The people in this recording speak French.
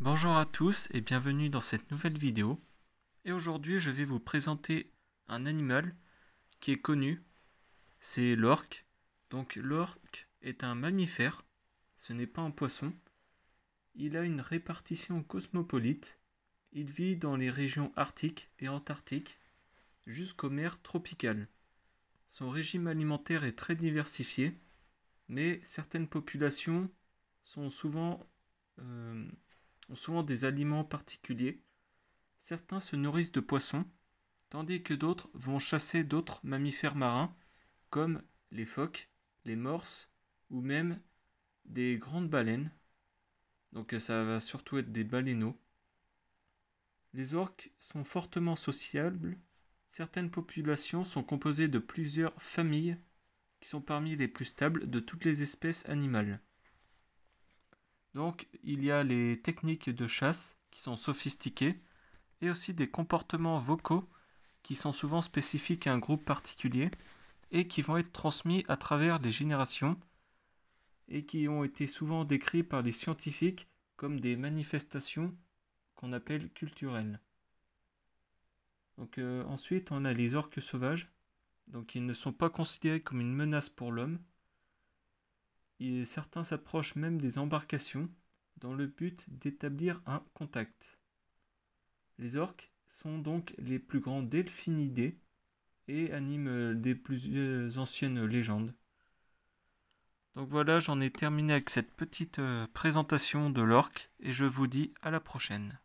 Bonjour à tous et bienvenue dans cette nouvelle vidéo. Et aujourd'hui je vais vous présenter un animal qui est connu, c'est l'orque. Donc l'orque est un mammifère, ce n'est pas un poisson. Il a une répartition cosmopolite. Il vit dans les régions arctiques et antarctiques jusqu'aux mers tropicales. Son régime alimentaire est très diversifié, mais certaines populations ont souvent des aliments particuliers. Certains se nourrissent de poissons, tandis que d'autres vont chasser d'autres mammifères marins, comme les phoques, les morses, ou même des grandes baleines. Donc ça va surtout être des baleineaux. Les orques sont fortement sociables. Certaines populations sont composées de plusieurs familles qui sont parmi les plus stables de toutes les espèces animales. Donc il y a les techniques de chasse qui sont sophistiquées et aussi des comportements vocaux qui sont souvent spécifiques à un groupe particulier et qui vont être transmis à travers les générations et qui ont été souvent décrits par les scientifiques comme des manifestations qu'on appelle culturelles. Donc ensuite on a les orques sauvages. Donc ils ne sont pas considérés comme une menace pour l'homme. Et certains s'approchent même des embarcations dans le but d'établir un contact. Les orques sont donc les plus grands delphinidés et animent des plus anciennes légendes. Donc voilà, j'en ai terminé avec cette petite présentation de l'orque et je vous dis à la prochaine.